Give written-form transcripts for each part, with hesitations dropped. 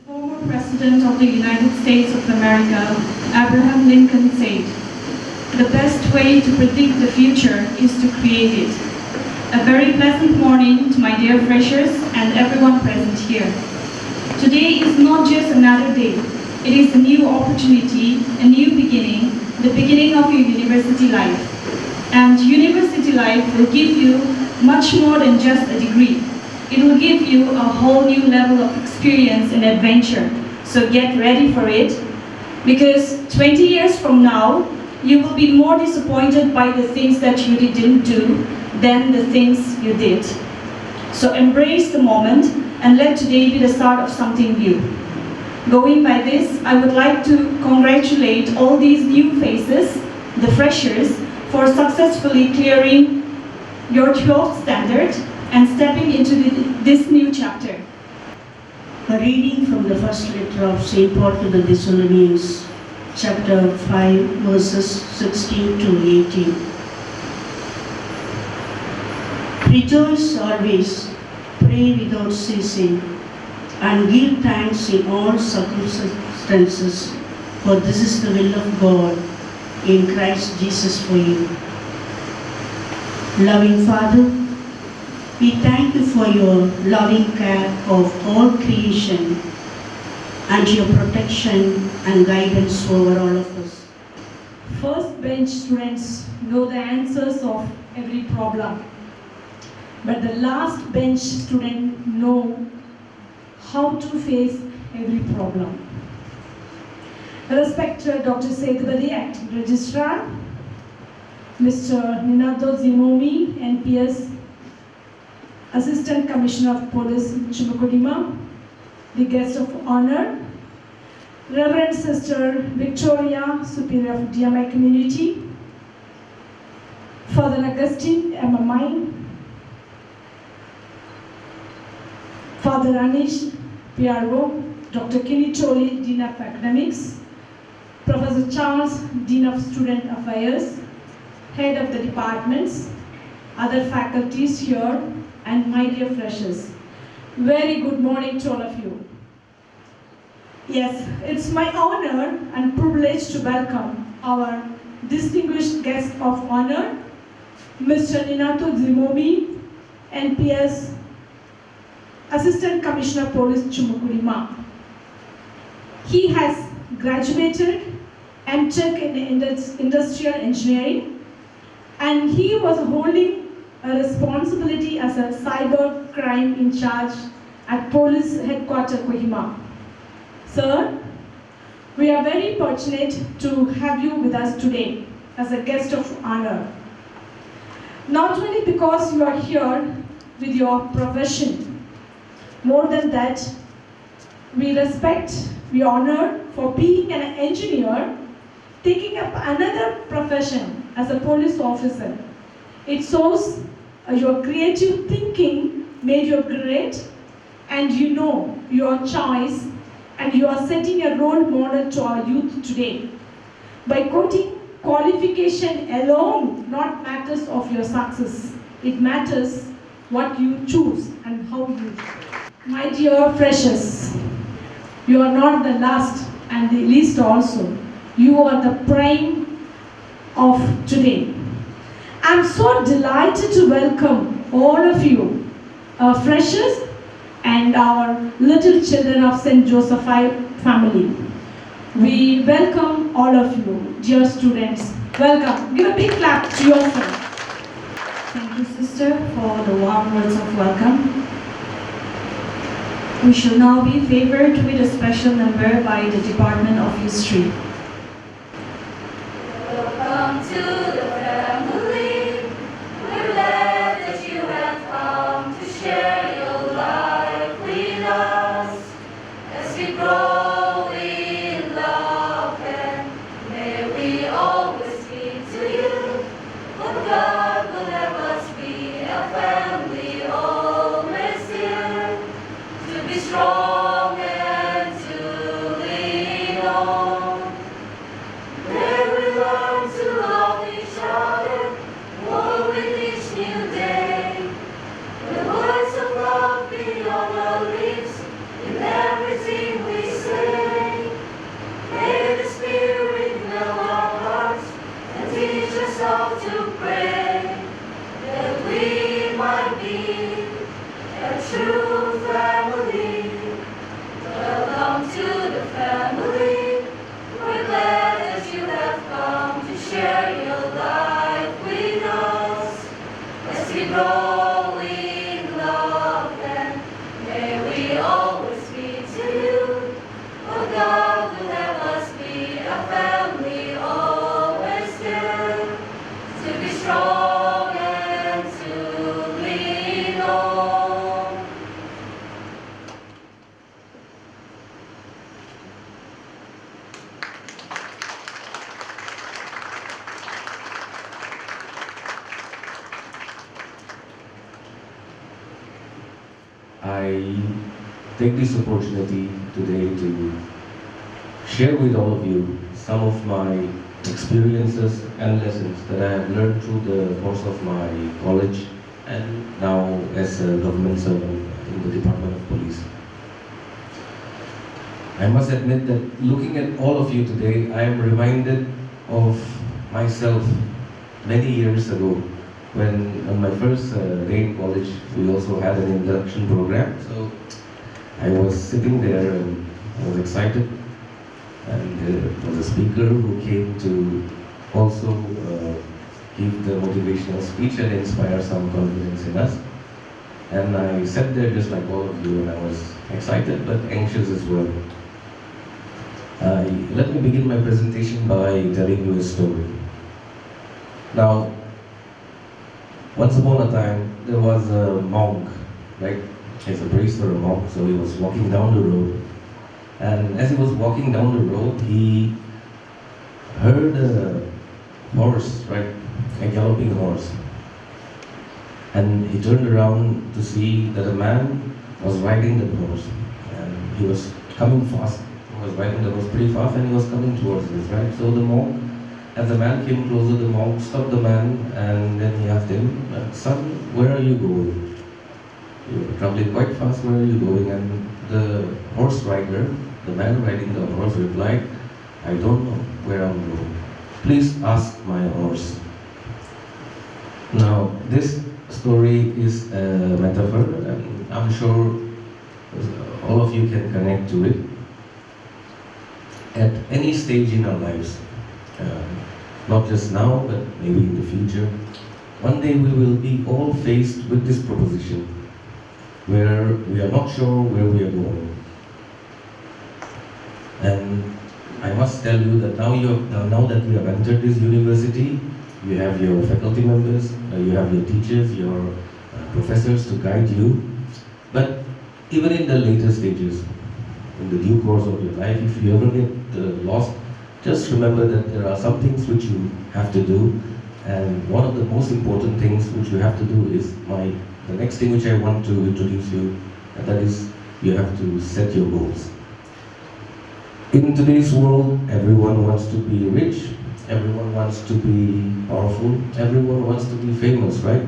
Former President of the United States of America, Abraham Lincoln said, "The best way to predict the future is to create it." A very pleasant morning to my dear freshers and everyone present here. Today is not just another day. It is a new opportunity, a new beginning, the beginning of your university life. And university life will give you much more than just a degree. It will give you a whole new level of experience and adventure. So get ready for it, because 20 years from now, you will be more disappointed by the things that you didn't do than the things you did. So embrace the moment and let today be the start of something new. Going by this, I would like to congratulate all these new faces, the freshers, for successfully clearing your 12th standard and stepping into this new chapter. A reading from the first letter of St. Paul to the Thessalonians, chapter 5, verses 16 to 18. Rejoice always, pray without ceasing, and give thanks in all circumstances, for this is the will of God in Christ Jesus for you. Loving Father, we thank you for your loving care of all creation and your protection and guidance over all of us. First bench students know the answers of every problem, but the last bench student know how to face every problem. Respected Dr. Sethupathi, Acting Registrar, Mr. Ninato Zimomi, NPS, Assistant Commissioner of Police, Chumukodima, the guest of honor, Reverend Sister Victoria, Superior of DMI Community, Father Augustine, MMI, Father Anish, PRO, Dr. Kenny Choli, Dean of Academics, Professor Charles, Dean of Student Affairs, Head of the departments, other faculties here, and my dear freshers. Very good morning to all of you. Yes, it's my honor and privilege to welcome our distinguished guest of honor, Mr. Ninato Zimomi, NPS, Assistant Commissioner Police, Chumukodima. He has graduated M.Tech in Industrial Engineering, and he was holding a responsibility as a cyber crime in charge at Police Headquarters, Kohima. Sir, we are very fortunate to have you with us today as a guest of honor. Not only because you are here with your profession, more than that, we respect, we honor for being an engineer, taking up another profession as a police officer. It shows your creative thinking made you great, and you know your choice, and you are setting a role model to our youth today. By quoting, qualification alone not matters of your success. It matters what you choose and how you choose. My dear freshers, you are not the last and the least also. You are the prime of today. I'm so delighted to welcome all of you, our freshers and our little children of St.Joseph family. We welcome all of you, dear students. Welcome. Give a big clap to yourself. Thank you, sister, for the warm words of welcome. We shall now be favored with a special number by the Department of History. Welcome to the family. We're glad that you have come to share your life with us as we grow in love, and may we always be to you. But God will have us be a family always here, to be strong and to lean on. take this opportunity today to share with all of you some of my experiences and lessons that I have learned through the course of my college and now as a government servant in the Department of Police. I must admit that looking at all of you today, I am reminded of myself many years ago when on my first day in college, we also had an induction program. So I was sitting there and I was excited, and there was a speaker who came to also give the motivational speech and inspire some confidence in us. And I sat there just like all of you, and I was excited but anxious as well. Let me begin my presentation by telling you a story. Now, once upon a time, there was a monk, right? He's a priest or a monk, so he was walking down the road. And as he was walking down the road, he heard a horse, right? A galloping horse. And he turned around to see that a man was riding the horse. And he was coming fast. He was riding the horse pretty fast and he was coming towards this, right? So the monk, as the man came closer, the monk stopped the man and then he asked him, "Son, where are you going? You're traveling quite fast, where are you going?" And the horse rider, the man riding the horse, replied, "I don't know where I'm going. Please ask my horse." Now, this story is a metaphor, and I'm sure all of you can connect to it. At any stage in our lives, not just now, but maybe in the future, one day we will be all faced with this proposition, where we are not sure where we are going. And I must tell you that now that we have entered this university, you have your faculty members, you have your teachers, your professors to guide you. But even in the later stages, in the due course of your life, if you ever get lost, just remember that there are some things which you have to do. And one of the most important things which you have to do is the next thing which I want to introduce you, and that is you have to set your goals. In today's world, everyone wants to be rich, everyone wants to be powerful, everyone wants to be famous, right?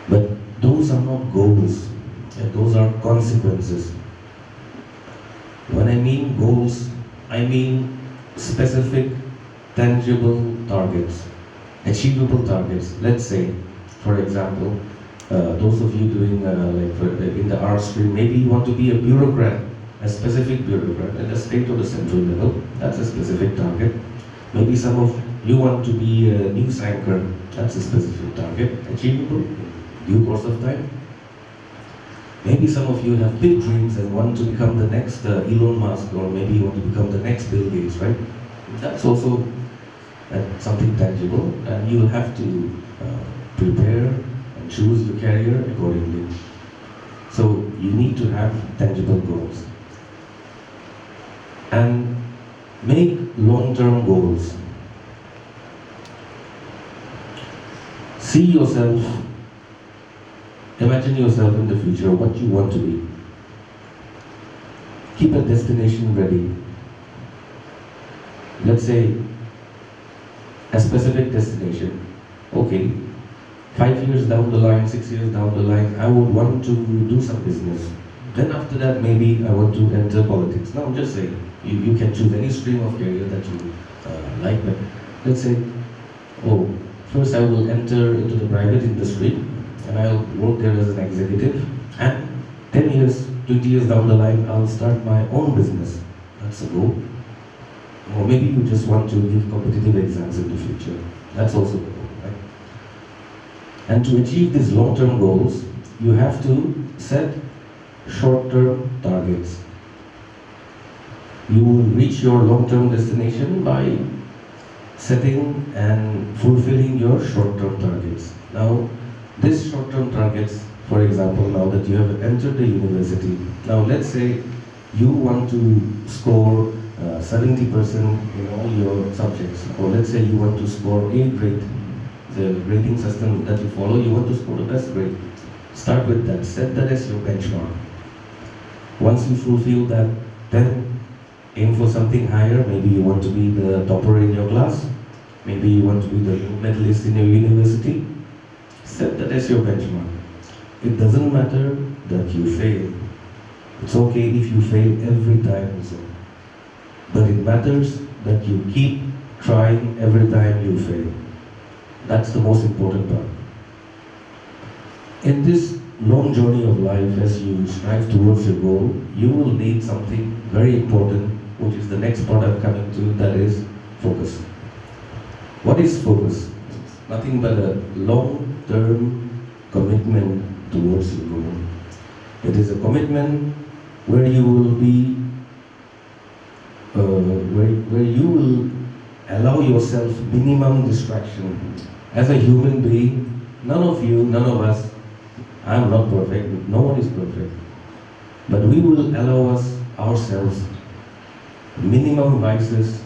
But those are not goals, and those are consequences. When I mean goals, I mean specific, tangible targets, achievable targets. Let's say, for example, those of you doing in the art stream, maybe you want to be a bureaucrat, a specific bureaucrat at the state or the central level. That's a specific target. Maybe some of you want to be a news anchor. That's a specific target, achievable in due course of time. Maybe some of you have big dreams and want to become the next Elon Musk, or maybe you want to become the next Bill Gates, right? That's also something tangible, and you will have to prepare and choose your career accordingly. So you need to have tangible goals. And make long-term goals. See yourself, imagine yourself in the future, what you want to be. Keep a destination ready. Let's say a specific destination. Okay, 5 years down the line, 6 years down the line, I would want to do some business. Then after that, maybe I want to enter politics. Now I'm just saying, you can choose any stream of career that you like, but let's say, oh, first I will enter into the private industry and I'll work there as an executive, and 10 years, 20 years down the line, I'll start my own business. That's a goal. Or maybe you just want to give competitive exams in the future. That's also a goal, right? And to achieve these long-term goals, you have to set short-term targets. You will reach your long-term destination by setting and fulfilling your short-term targets. Now, these short-term targets, for example, now that you have entered the university, now let's say you want to score 70% in all your subjects, or let's say you want to score A grade, the grading system that you follow, you want to score the best grade. Start with that, set that as your benchmark. Once you fulfill that, then aim for something higher. Maybe you want to be the topper in your class. Maybe you want to be the medalist in your university. Set that as your benchmark. It doesn't matter that you fail. It's okay if you fail every time also. But it matters that you keep trying every time you fail. That's the most important part. In this long journey of life, as you strive towards your goal, you will need something very important, which is the next part I'm coming to, that is focus. What is focus? It's nothing but a long-term commitment towards your goal. It is a commitment where you will be, where you will allow yourself minimum distraction. As a human being, none of you, none of us, I'm not perfect, no one is perfect. But we will allow ourselves minimum vices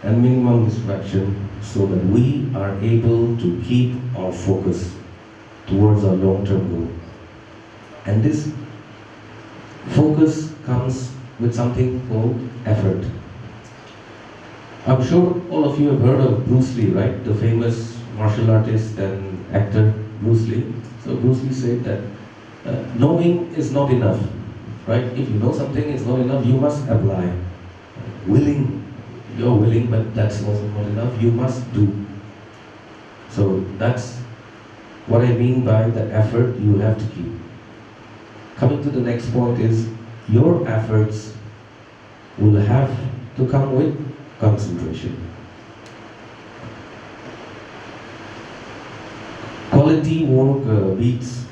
and minimum distraction so that we are able to keep our focus towards our long-term goal. And this focus comes with something called effort. I'm sure all of you have heard of Bruce Lee, right? The famous martial artist and actor Bruce Lee. So Bruce Lee said that knowing is not enough, right? If you know something is not enough, you must apply. Willing, you're willing, but that's also not enough. You must do. So that's what I mean by the effort you have to keep. Coming to the next point is your efforts will have to come with concentration. Quality work beats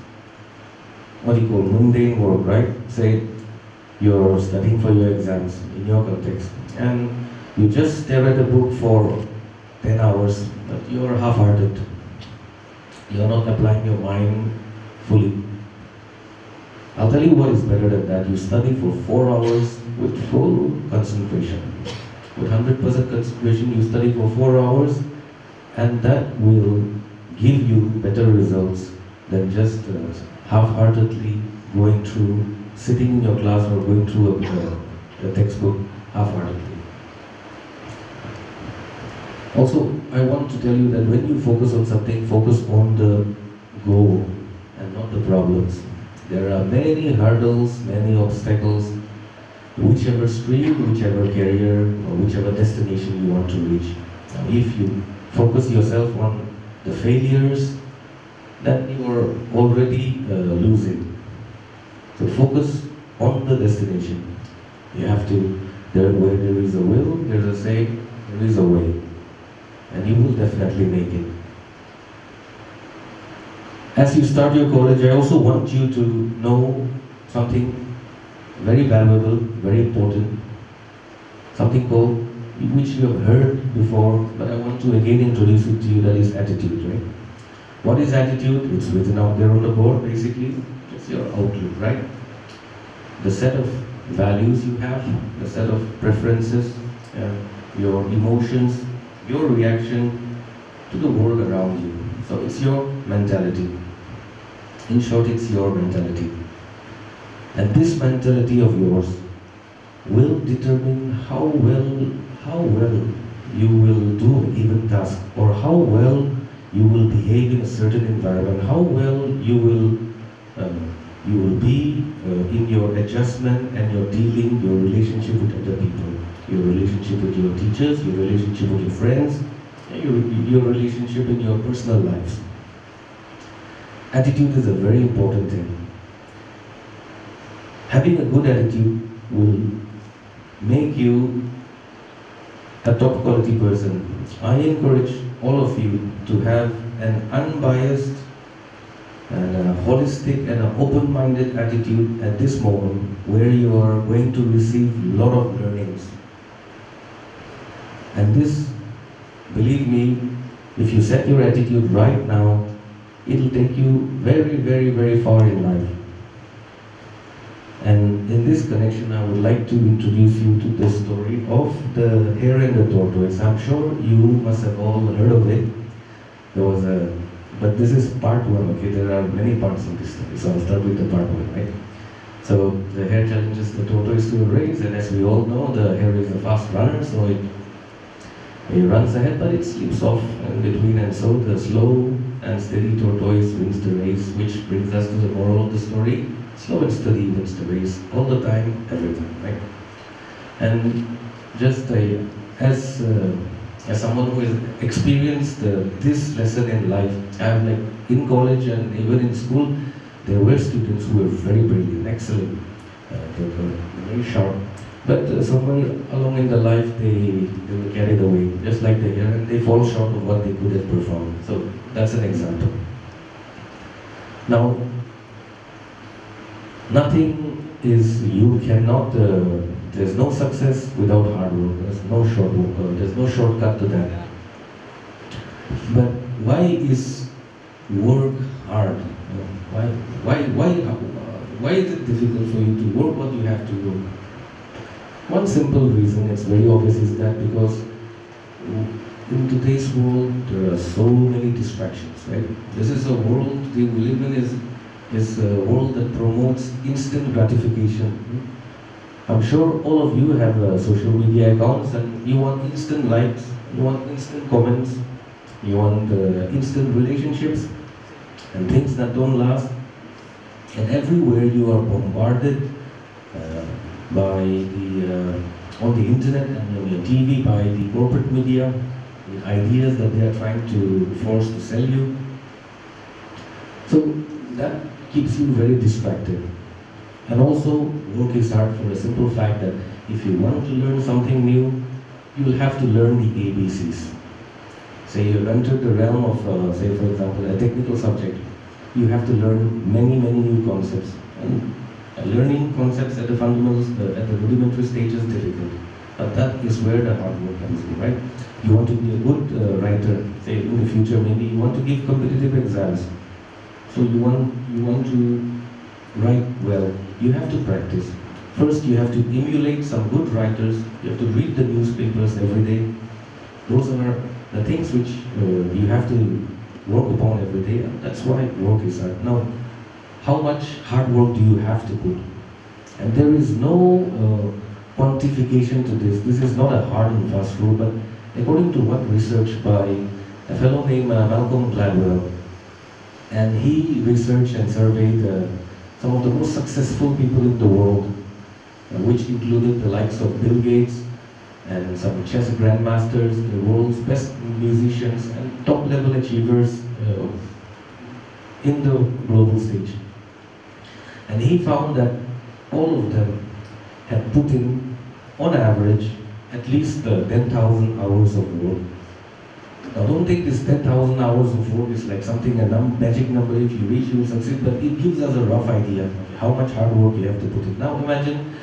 what you call mundane work, right? Say you're studying for your exams in your context and you just stare at a book for 10 hours, but you're half-hearted. You're not applying your mind fully. I'll tell you what is better than that. You study for 4 hours with full concentration. With 100% concentration, you study for 4 hours, and that will give you better results than just half-heartedly going through, sitting in your class or going through a textbook half-heartedly. Also, I want to tell you that when you focus on something, focus on the goal and not the problems. There are many hurdles, many obstacles, whichever stream, whichever career, or whichever destination you want to reach. Now, if you focus yourself on the failures, then you are already losing. So focus on the destination. You have to, where there is a will, there's a say, there is a way. And you will definitely make it. As you start your college, I also want you to know something very valuable, very important, something called, which you have heard before, but I want to again introduce it to you, that is attitude, right? What is attitude? It's written out there on the board, basically. It's your outlook, right? The set of values you have, the set of preferences, your emotions, your reaction to the world around you. So it's your mentality. In short, it's your mentality. And this mentality of yours will determine how well you will do a given task, or how well you will behave in a certain environment, how well you will be in your adjustment and your dealing, your relationship with other people, your relationship with your teachers, your relationship with your friends, your relationship in your personal lives. Attitude is a very important thing. Having a good attitude will make you a top quality person. I encourage all of you to have an unbiased and a holistic and an open-minded attitude at this moment, where you are going to receive a lot of learnings. And this, believe me, if you set your attitude right now, it'll take you very, very, very far in life. And in this connection, I would like to introduce you to the story of the hare and the tortoise. I'm sure you must have all heard of it. There was a But this is part one, okay? There are many parts of this story, so I'll start with the part one, right? So the hare challenges the tortoise to a race, and as we all know, the hare is a fast runner, so it runs ahead, but it slips off in between, and so the slow and steady tortoise wins the race, which brings us to the moral of the story. Slow and steady wins the race, all the time, every time, right? And just as someone who has experienced this lesson in life, I have like in college and even in school, there were students who were very brilliant, excellent, they were very sharp. But somewhere along in the life, they were carried away, just like the hare, and they fall short of what they could have performed. So that's an example. Now, nothing is, you cannot, there's no success without hard work. There's no shortcut to that. But why is work hard? Why is it difficult for you to work what you have to work? One simple reason, it's very obvious, is that because in today's world there are so many distractions, right? This is a world we live in, is a world that promotes instant gratification. I'm sure all of you have social media accounts, and you want instant likes, you want instant comments, you want instant relationships and things that don't last. And everywhere you are bombarded on the internet and on your TV by the corporate media, the ideas that they are trying to force to sell you. So that keeps you very distracted. And also, work is hard for a simple fact that if you want to learn something new, you will have to learn the ABCs. Say you entered the realm of, say for example, a technical subject, you have to learn many new concepts. And learning concepts at the fundamentals, at the rudimentary stage is difficult. But that is where the hard work comes in, right? You want to be a good writer, say in the future, maybe you want to give competitive exams. So you want to write well, you have to practice. First, you have to emulate some good writers, you have to read the newspapers every day. Those are the things which you have to work upon every day, and that's why work is hard. Now, how much hard work do you have to put? And there is no quantification to this. This is not a hard and fast rule, but according to what research by a fellow named Malcolm Gladwell, and he researched and surveyed some of the most successful people in the world, which included the likes of Bill Gates and some chess grandmasters, the world's best musicians and top-level achievers in the global stage. And he found that all of them had put in, on average, at least 10,000 hours of work. Now don't think this 10,000 hours of work is like something, a magic number, if you reach you will succeed, but it gives us a rough idea of how much hard work you have to put in. Now imagine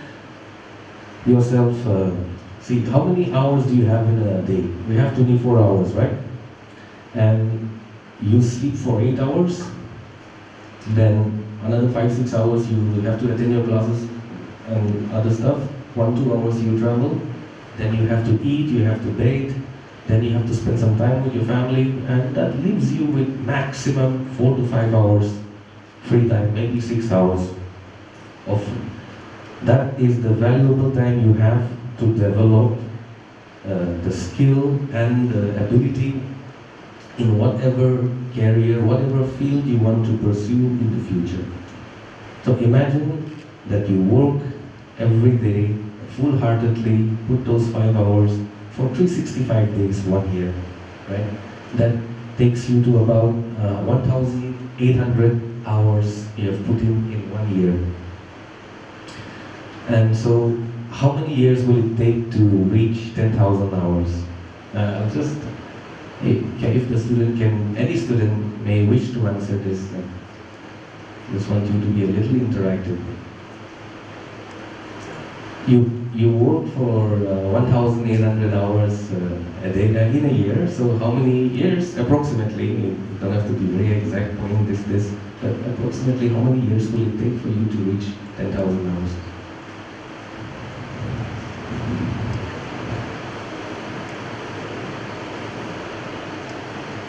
yourself, see how many hours do you have in a day? We have 24 hours, right? And you sleep for 8 hours, then another 5-6 hours you will have to attend your classes and other stuff. 1-2 hours you travel, then you have to eat, you have to bathe, then you have to spend some time with your family, and that leaves you with maximum 4 to 5 hours free time, maybe 6 hours of. That is the valuable time you have to develop the skill and the ability in whatever career, whatever field you want to pursue in the future. So imagine that you work every day, full-heartedly, put those 5 hours for 365 days, 1 year, right? That takes you to about 1,800 hours you have put in 1 year. And so, how many years will it take to reach 10,000 hours? I'll just, if the student can, any student may wish to answer this. I just want you to be a little interactive. You work for 1,800 hours a day in a year. So how many years approximately? You don't have to be very exact, point this, but approximately how many years will it take for you to reach 10,000 hours?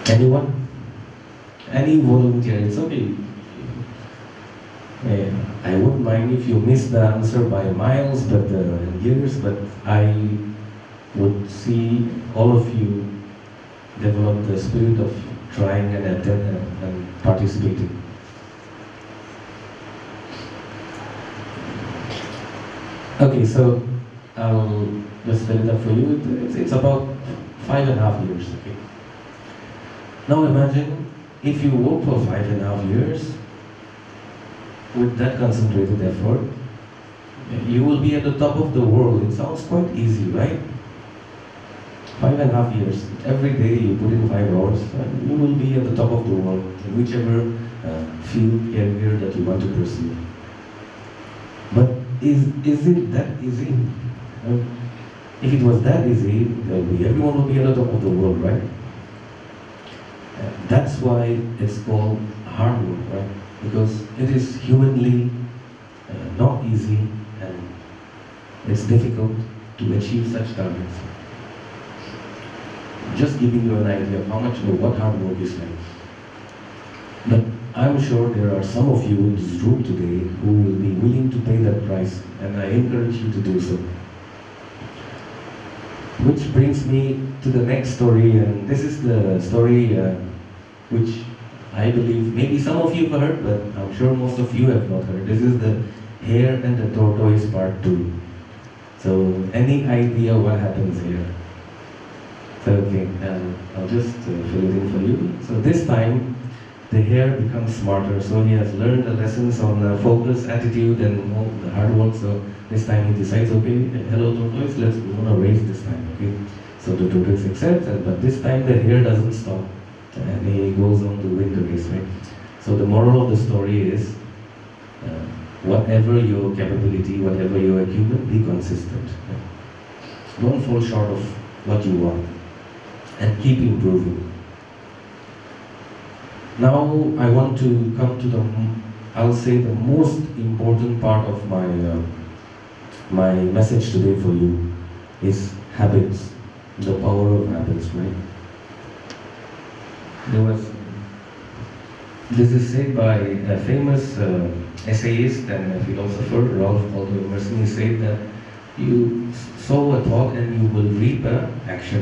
Anyone? Any volunteer, it's okay. I wouldn't mind if you miss the answer by miles, but years. But I would see all of you develop the spirit of trying and and participating. Okay, so I'll just fill it up for you. It's about 5.5 years. Okay. Now imagine if you work for 5.5 years with that concentrated effort, you will be at the top of the world. It sounds quite easy, right? 5.5 years. Every day you put in 5 hours, and you will be at the top of the world in whichever field, area that you want to pursue. But is it that easy? If it was that easy, everyone will be at the top of the world, right? That's why it's called hard work, right? Because it is humanly not easy, and it's difficult to achieve such targets. Just giving you an idea of how much what hard work is like. But I'm sure there are some of you in this room today who will be willing to pay that price, and I encourage you to do so. Which brings me to the next story, and this is the story which I believe maybe some of you have heard, but I'm sure most of you have not heard. This is the Hare and the Tortoise Part 2. So, any idea what happens here? So, okay, I'll just fill it in for you. So this time, the hare becomes smarter, so he has learned the lessons on focus, attitude, and all the hard work. So this time he decides, okay, hello tortoise, let's go on a race this time, okay? So the tortoise accepts, but this time the hare doesn't stop, and he goes on to win the race, right? So the moral of the story is, whatever your capability, whatever your acumen, be consistent. Right? Don't fall short of what you want, and keep improving. Now I want to come to I'll say the most important part of my message today for you is habits, the power of habits, right? This is said by a famous essayist and philosopher, Ralph Waldo Emerson. He said that you sow a thought and you will reap an act.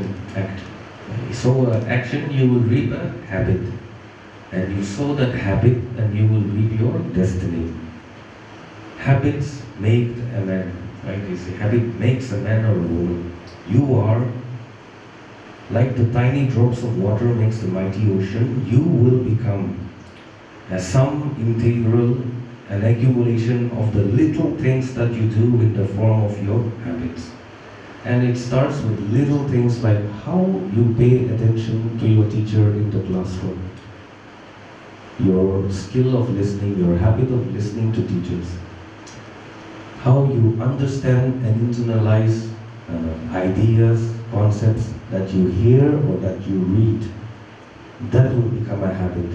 You sow an action, you will reap a habit. And you sow that habit and you will reap your destiny. Habits make a man, right? You see, habit makes a man or a woman. You are like the tiny drops of water makes the mighty ocean. You will become a sum integral, an accumulation of the little things that you do in the form of your habits. And it starts with little things like how you pay attention to your teacher in the classroom, your skill of listening, your habit of listening to teachers, how you understand and internalize ideas, concepts that you hear or that you read. That will become a habit.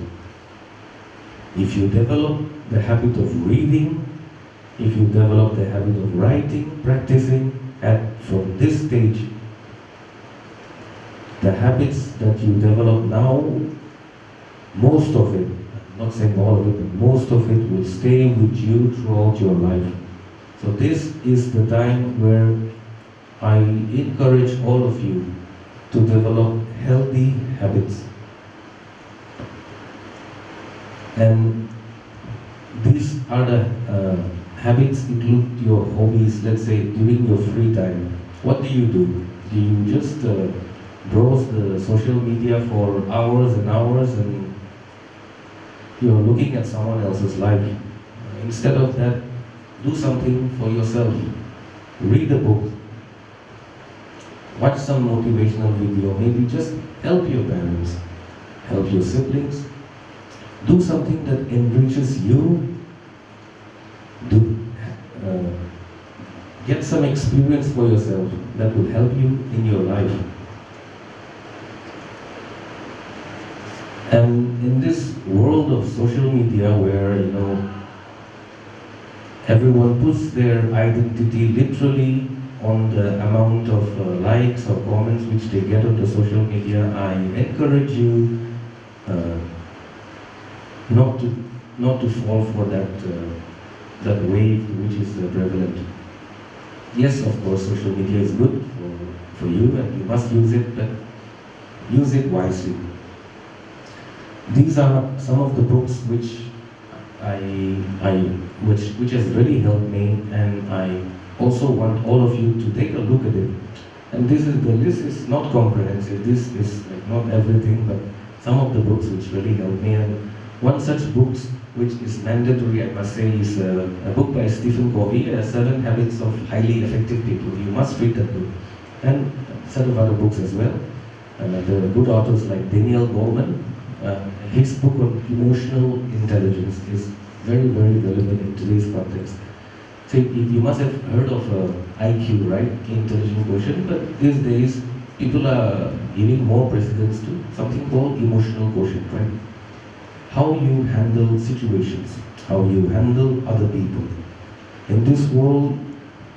If you develop the habit of reading, if you develop the habit of writing, practicing, from this stage, the habits that you develop now, most of it, I'm not saying all of it, but most of it will stay with you throughout your life. So this is the time where I encourage all of you to develop healthy habits. And these are the habits include your hobbies, let's say during your free time. What do? Do you just browse the social media for hours and hours and you're looking at someone else's life? Instead of that, do something for yourself. Read a book. Watch some motivational video. Maybe just help your parents, help your siblings. Do something that enriches you. Get some experience for yourself that will help you in your life. And in this world of social media where, everyone puts their identity literally on the amount of likes or comments which they get on the social media, I encourage you not to fall for that wave which is prevalent. Yes, of course, social media is good for you and you must use it, but use it wisely. These are some of the books which which has really helped me, and I also want all of you to take a look at it. And the list is not comprehensive. This is like not everything, but some of the books which really helped me. And one such book which is mandatory, I must say, is a book by Stephen Covey, 7 Habits of Highly Effective People. You must read that book, and a set of other books as well. And there are good authors like Daniel Goleman. His book on emotional intelligence is very, very relevant in today's context. So you must have heard of IQ, right? Intelligent quotient, but these days people are giving more precedence to something called emotional quotient, right? How you handle situations, how you handle other people. In this world,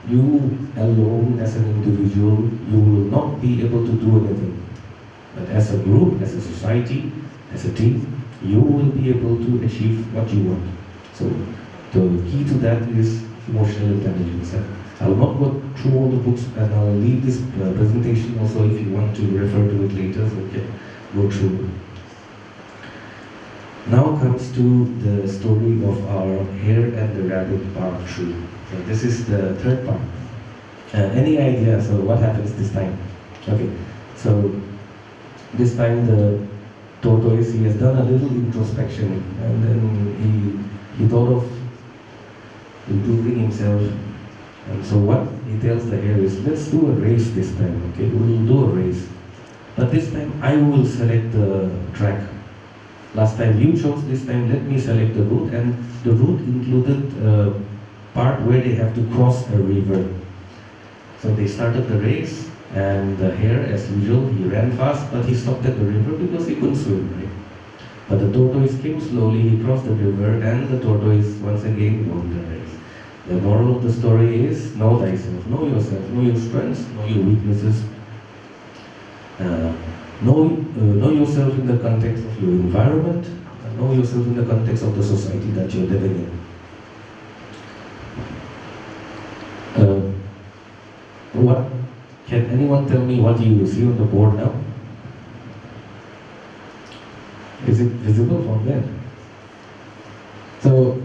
you alone as an individual, you will not be able to do anything. But as a group, as a society, as a team, you will be able to achieve what you want. So the key to that is emotional intelligence. I'll not go through all the books, and I'll leave this presentation also if you want to refer to it later, so you can go through it. Now comes to the story of our Hare and the Rabbit part 3. So this is the third part. Any idea, so what happens this time? Okay, so this time the tortoise, he has done a little introspection, and then he thought of improving himself. And so what he tells the hare is, let's do a race this time, okay? We'll do a race. But this time I will select the track. Last time you chose, this time let me select the route. And the route included a part where they have to cross a river. So they started the race, and the hare, as usual, he ran fast, but he stopped at the river because he couldn't swim, right? But the tortoise came slowly, he crossed the river, and the tortoise once again won the race. The moral of the story is, know thyself, know yourself, know your strengths, know your weaknesses. Know yourself in the context of your environment, and know yourself in the context of the society that you're living in. Can anyone tell me what you see on the board now? Is it visible from there? So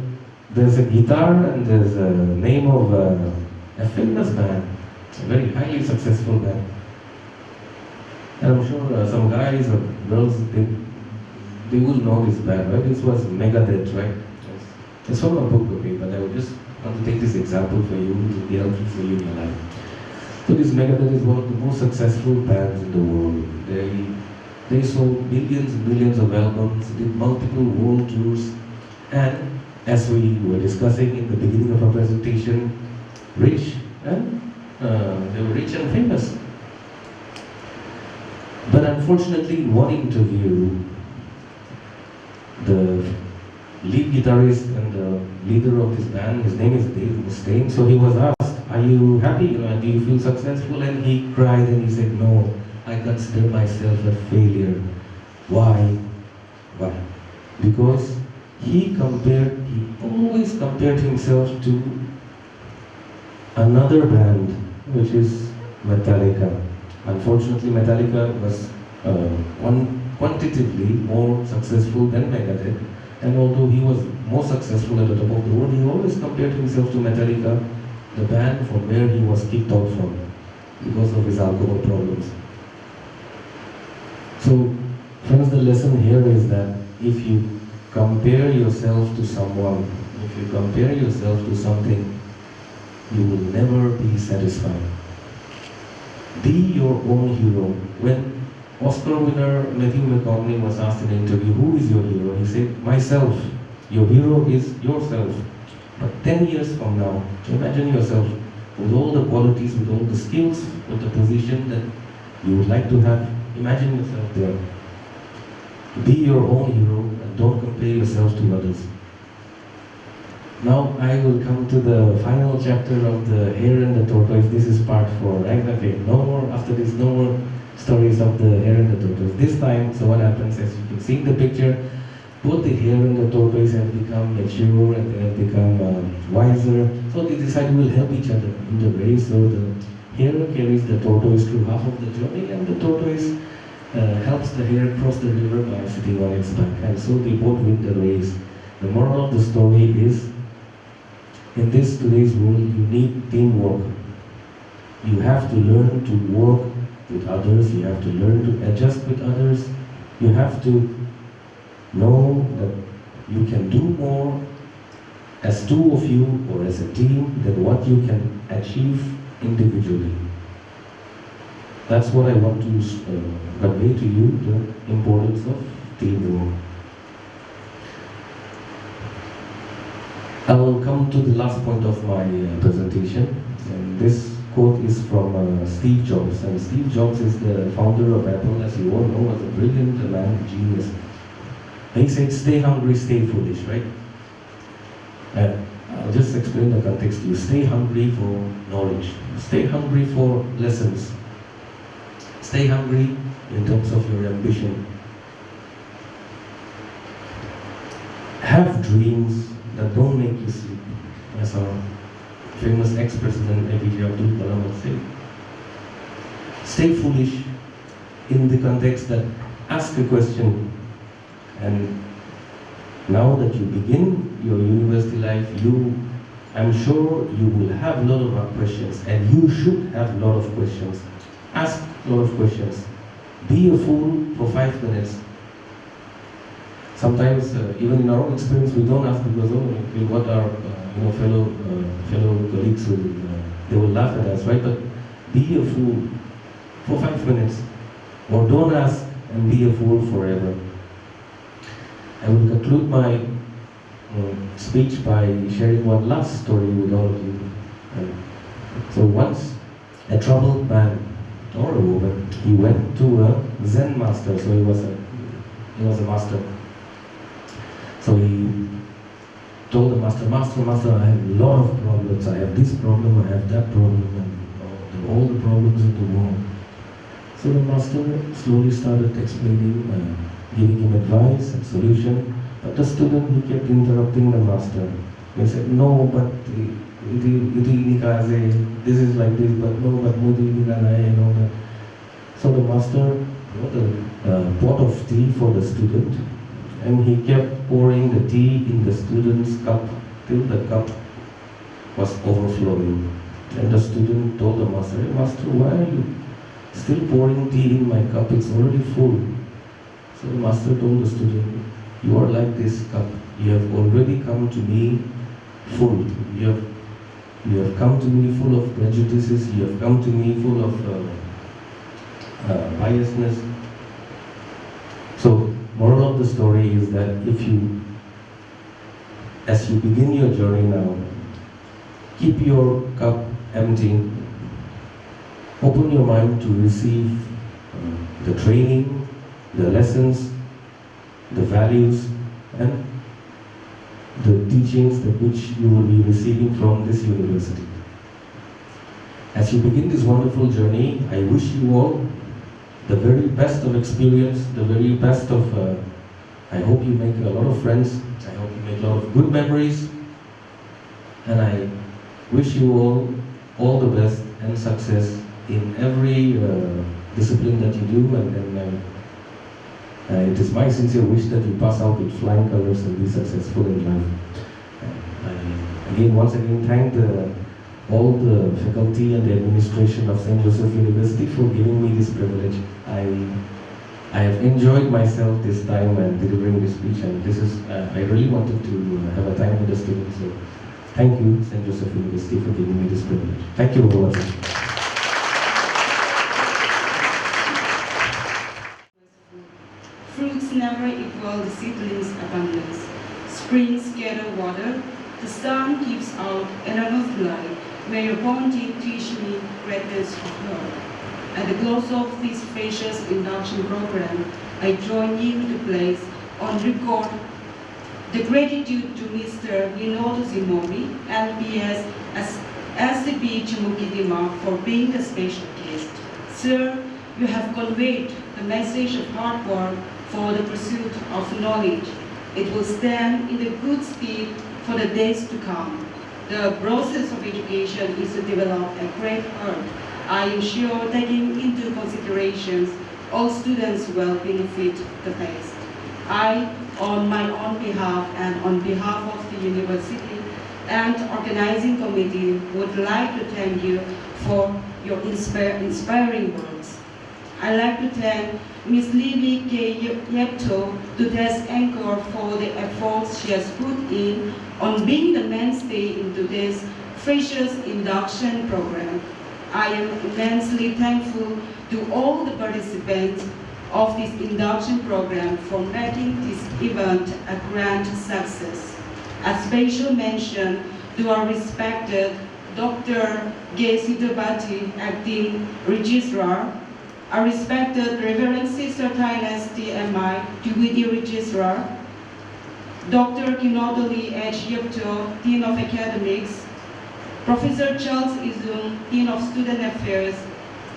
there's a guitar and there's a name of a famous band, a very highly successful band. And I'm sure some guys or girls, they will know this band, right? This was Megadeth, right? It's from a book, okay, but I would just want to take this example for you to be helpful for you in your life. So this Megadeth is one of the most successful bands in the world. They sold millions and millions of albums, did multiple world tours, and as we were discussing in the beginning of our presentation, rich, and they were rich and famous. But unfortunately, in one interview, the lead guitarist and the leader of this band, his name is Dave Mustaine, so he was asked, are you happy? Do you feel successful? And he cried and he said, no, I consider myself a failure. Why? Why? Because he always compared himself to another band, which is Metallica. Unfortunately, Metallica was quantitatively more successful than Megadeth, and although he was more successful at the top of the world, he always compared himself to Metallica, the band from where he was kicked out from because of his alcohol problems. So, friends, the lesson here is that if you compare yourself to someone, if you compare yourself to something, you will never be satisfied. Be your own hero. When Oscar winner Matthew McConaughey was asked in an interview, who is your hero? He said, myself. Your hero is yourself. But 10 years from now, imagine yourself with all the qualities, with all the skills, with the position that you would like to have. Imagine yourself there. Be your own hero and don't compare yourself to others. Now I will come to the final chapter of the Hare and the Tortoise. This is part 4, right? Okay, no more, after this, no more stories of the Hare and the Tortoise. This time, so what happens, as you can see in the picture, both the hare and the tortoise have become mature and they have become wiser. So they decided we'll help each other in the race. So the hare carries the tortoise through half of the journey, and the tortoise helps the hare cross the river by sitting on its back. And so they both win the race. The moral of the story is, in this today's world, you need teamwork. You have to learn to work with others. You have to learn to adjust with others. You have to know that you can do more as two of you or as a team than what you can achieve individually. That's what I want to convey to you, the importance of teamwork. I will come to the last point of my presentation, and this quote is from Steve Jobs. And Steve Jobs is the founder of Apple, as you all know, was a brilliant man, genius. He said, stay hungry, stay foolish, right? I'll just explain the context to you. Stay hungry for knowledge. Stay hungry for lessons. Stay hungry in terms of your ambition. Have dreams that don't make you sleep, as our famous ex-president APJ Abdul Kalam would say. Stay foolish in the context that ask a question, and now that you begin your university life, I'm sure you will have a lot of questions, and you should have a lot of questions. Ask a lot of questions. Be a fool for 5 minutes. Sometimes, even in our own experience, we don't ask because what our fellow colleagues they will laugh at us, right? But be a fool for 5 minutes, or don't ask and be a fool forever. I will conclude my speech by sharing one last story with all of you. So once, a troubled man or a woman, he went to a Zen master. So he was a master. So he told the master, Master, I have a lot of problems. I have this problem, I have that problem, and all the problems in the world. So the master slowly started explaining, giving him advice and solution. But the student, he kept interrupting the master. He said, no, but this is like this, but no, but and all that. So the master brought a pot of tea for the student, and he kept pouring the tea in the student's cup till the cup was overflowing. And the student told the master, hey, Master, why are you still pouring tea in my cup? It's already full. So the master told the student, you are like this cup. You have already come to me full. You have come to me full of prejudices. You have come to me full of biasness. So, moral of the story is that as you begin your journey now, keep your cup empty. Open your mind to receive the training, the lessons, the values, and the teachings that which you will be receiving from this university. As you begin this wonderful journey, I wish you all the very best of experience, the very best of, I hope you make a lot of friends, I hope you make a lot of good memories, and I wish you all the best and success in every discipline that you do, and it is my sincere wish that you pass out with flying colors and be successful in life. I once again thank all the faculty and the administration of St. Joseph University for giving me this privilege. I have enjoyed myself this time and delivering this speech, and this is, I really wanted to have a time with the students. So thank you, St. Joseph University, for giving me this privilege. Thank you very much. Fruits never equal the seedling's abundance. Springs gather water, the sun gives out enormous light. May your bounty teach me greatness of love. At the close of this gracious induction program, I join you to place on record the gratitude to Mr. Ninoto Zimomi, LPS, SCB Chimukidima, for being the special guest. Sir, you have conveyed the message of hard work for the pursuit of knowledge. It will stand in a good stead for the days to come. The process of education is to develop a great art. I am sure taking into considerations all students will benefit the best. I, on my own behalf and on behalf of the university and organizing committee, would like to thank you for your inspiring words. I'd like to thank Ms. Libby K. Yepto, today's anchor, for the efforts she has put in on being the mainstay in today's precious induction program. I am immensely thankful to all the participants of this induction program for making this event a grand success. A special mention to our respected Dr. Gay Sidobati, Acting Registrar, our respected Reverend Sister Tines TMI, Deputy Registrar, Dr. Kinodoli H. Yepto, Dean of Academics, Professor Charles Izung, Dean of Student Affairs,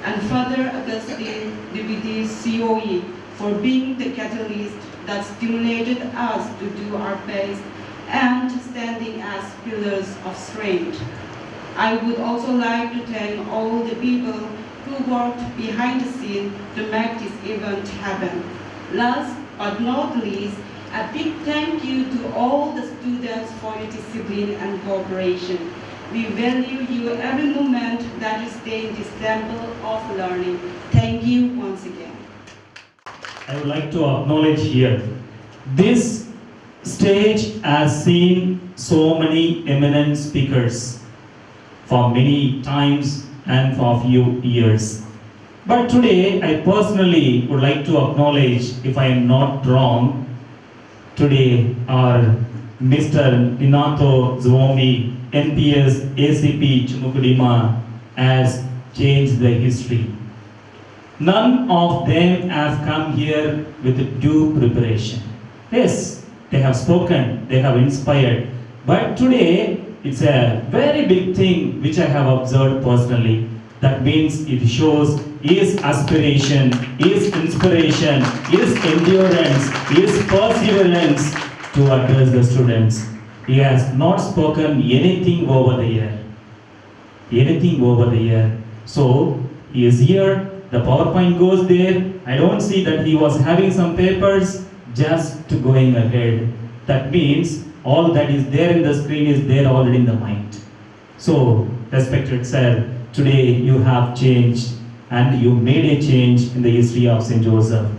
and Father Augustine, Deputy COE, for being the catalyst that stimulated us to do our best and standing as pillars of strength. I would also like to thank all the people who worked behind the scene to make this event happen. Last but not least, a big thank you to all the students for your discipline and cooperation. We value you every moment that you stay in this temple of learning. Thank you once again. I would like to acknowledge here, this stage has seen so many eminent speakers for many times and for few years. But today, I personally would like to acknowledge, if I am not wrong, today our Mr. Inato Zwomi, NPS ACP Chumukudima, has changed the history. None of them have come here with due preparation. Yes, they have spoken, they have inspired, but today it's a very big thing which I have observed personally. That means it shows his aspiration, his inspiration, his endurance, his perseverance to address the students. He has not spoken anything over the year. Anything over the year. So, he is here, the PowerPoint goes there. I don't see that he was having some papers, just going ahead. That means all that is there in the screen is there already in the mind. So, respected sir, today you have changed and you made a change in the history of St. Joseph.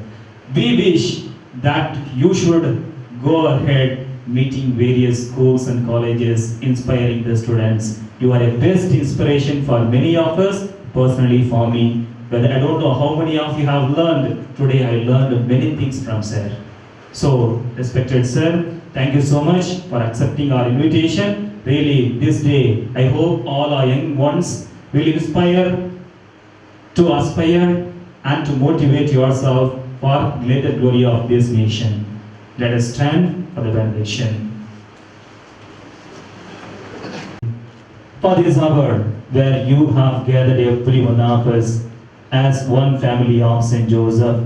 We wish that you should go ahead meeting various schools and colleges, inspiring the students. You are a best inspiration for many of us, personally for me. But I don't know how many of you have learned. Today I learned many things from sir. So, respected sir, thank you so much for accepting our invitation. Really, this day, I hope all our young ones will inspire to aspire and to motivate yourself for greater glory of this nation. Let us stand for the benediction. For this hour where you have gathered every one of us as one family of St. Joseph,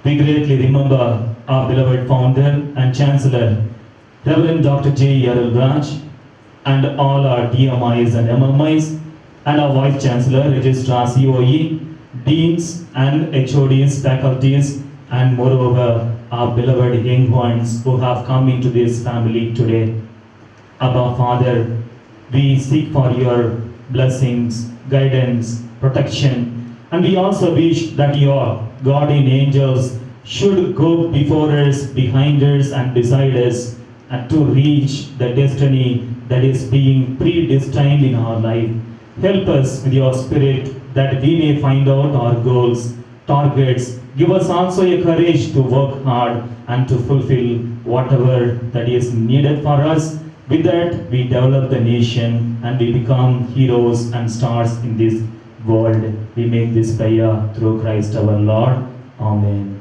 we greatly remember our beloved founder and chancellor, Reverend Dr. J. Yarul Raj, and all our DMIs and MMIs, and our Vice Chancellor, Registrar COE, Deans and HODs, faculties, and moreover, our beloved young ones who have come into this family today. Abba Father, we seek for your blessings, guidance, protection, and we also wish that your guardian angels should go before us, behind us, and beside us, and to reach the destiny that is being predestined in our life. Help us with your spirit that we may find out our goals, targets. Give us also a courage to work hard and to fulfill whatever that is needed for us. With that, we develop the nation and we become heroes and stars in this world. We make this prayer through Christ our Lord. Amen.